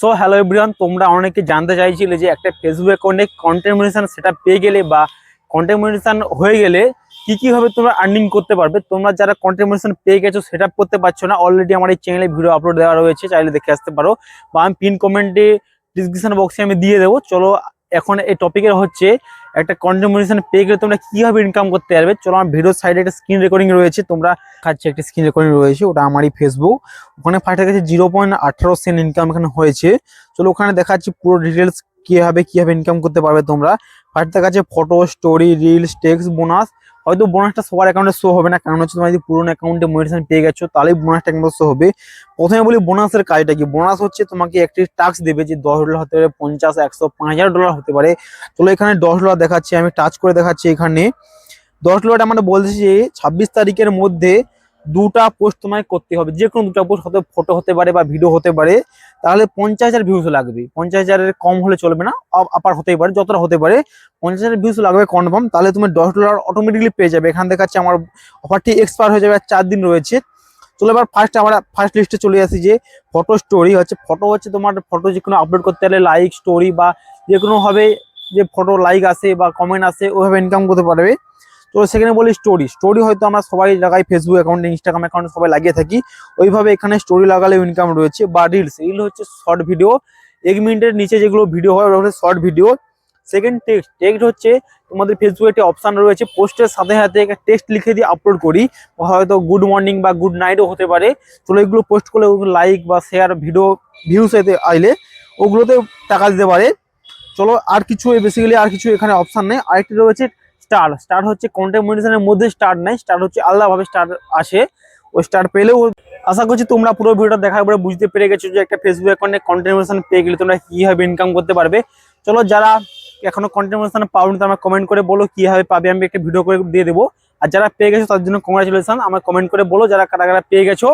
So hello everyone, তোমরা অনেকে জানতে চাইছিলে যে একটা ফেসবুক অ্যাকাউন্টে কন্টেন্ট মনিটাইজেশন সেটআপ পেয়ে গেলে বা কন্টেন্ট মনিটাইজেশন হয়ে গেলে কি ভাবে তোমরা আর্নিং করতে পারবে। তোমরা যারা কন্টেন্ট মনিটাইজেশন পেয়ে গেছো সেটআপ করতে পারছো না, অলরেডি আমার এই চ্যানেলে ভিডিও আপলোড দেওয়া রয়েছে, চাইলে দেখে আসতে পারো বা আমি পিন কমেন্টে ডিসক্রিপশন বক্সে আমি দিয়ে দেবো। চলো এখন এই টপিকের হচ্ছে একটা কন্টেন্ট মনিটাইজেশন পেয়ে গেলে তোমরা কিভাবে ইনকাম করতে পারবে। চলো আমার ভিডিওর সাইডে একটা স্ক্রিন রেকর্ডিং রয়েছে, তোমরা খাচ্ছে একটা স্ক্রিন রেকর্ডিং রয়েছে, ওটা আমারই ফেসবুক। ওখানে ফার্স্টে গেছে 0.18 সেন্ট ইনকাম এখানে হয়েছে। চলো ওখানে দেখাচ্ছি পুরো ডিটেলস কিভাবে ইনকাম করতে পারবে তোমরা। ফার্স্ট দেখাচ্ছে photo, story, reels, text, bonus. হয়তো বোনাসটা সবার অ্যাকাউন্টে শো হবে না, কারণ হচ্ছে তোমার যদি পুরোনো অ্যাকাউন্টে মনিটাইজেশন পেয়ে গেছো তাহলেই বোনাসটা কিন্তু শো হবে। প্রথমে বলি বোনাসের কাজটা কি। বোনাস হচ্ছে তোমাকে একটি টাস্ক দেবে, যে $10 হতে পারে, 50, 100, $5000 হতে পারে। চলো এখানে $10 দেখাচ্ছি, আমি টাচ করে দেখাচ্ছি। এখানে $10 মানে বলতেছি যে 26 তারিখের মধ্যে দুটা পোস্ট তোমায় করতে হবে, যে কোনো দুটা পোস্ট হতে, ফটো হতে পারে বা ভিডিও হতে পারে। তাহলে 50,000 ভিউজ লাগবে, 50,000-এর কম হলে চলবে না, আপার হতেই পারে, যতটা হতে পারে 50,000 ভিউজ লাগবে কনফার্ম। তাহলে তুমি $10 অটোমেটিকলি পেয়ে যাবে। এখানে দেখাচ্ছে আমার অফারটি এক্সপায়ার হয়ে যাবে, আর 4 দিন রয়েছে। চলো এবার আমরা ফার্স্ট লিস্টে চলে আসি, যে ফটো স্টোরি হচ্ছে। ফটো হচ্ছে তোমার ফটো যে কোনো আপলোড করতে হলে লাইক, স্টোরি বা যে কোনো ভাবে যে ফটো লাইক আসে বা কমেন্ট আসে ওইভাবে ইনকাম করতে পারবে। তো সেখানে বলি স্টোরি হয়তো আমরা সবাই লাগাই, ফেসবুক অ্যাকাউন্টে, ইনস্টাগ্রাম অ্যাকাউন্টে সবাই লাগিয়ে থাকি, ওইভাবে এখানে স্টোরি লাগালে ইনকাম রয়েছে। বা রিল হচ্ছে শর্ট ভিডিও, 1 মিনিটের নিচে যেগুলো ভিডিও হয় ওটা হচ্ছে শর্ট ভিডিও। সেকেন্ড টেক্সট হচ্ছে তোমাদের ফেসবুকে একটা অপশন রয়েছে, পোস্টের সাথে সাথে একটা টেক্সট লিখে দিয়ে আপলোড করি, হয়তো গুড মর্নিং বা গুড নাইটও হতে পারে। চলো এগুলো পোস্ট করলে লাইক বা শেয়ার, ভিডিও ভিউস এতে আইলে ওগুলোতে টাকা দিতে পারে। চলো আর কিছু বেসিক্যালি আর কিছু এখানে অপশন নেই। আরেকটি রয়েছে স্টার হচ্ছে কন্টেন্ট মনিটাইজেশনের মধ্যে স্টার নাই, স্টার হচ্ছে আলাদাভাবে স্টার আসে, ওই স্টার পেলেও। আশা করছি তোমরা পুরো ভিডিওটা দেখার পরে বুঝতে পেরে গেছো যে একটা ফেসবুক অ্যাকাউন্টে কন্টেন্ট মনিটাইজেশন পেয়ে গেলে তোমরা কিভাবে ইনকাম করতে পারবে। চলো যারা এখনো কন্টেন্ট মনিটাইজেশন পাওনি তারা কমেন্ট করে বলো কিভাবে পাবে, আমি একটা ভিডিও করে দিয়ে দেবো। আর যারা পেয়ে গেছো তার জন্য কংগ্রাচুলেশন, আমার কমেন্ট করে বলো যারা কারা কারা পেয়ে গেছো।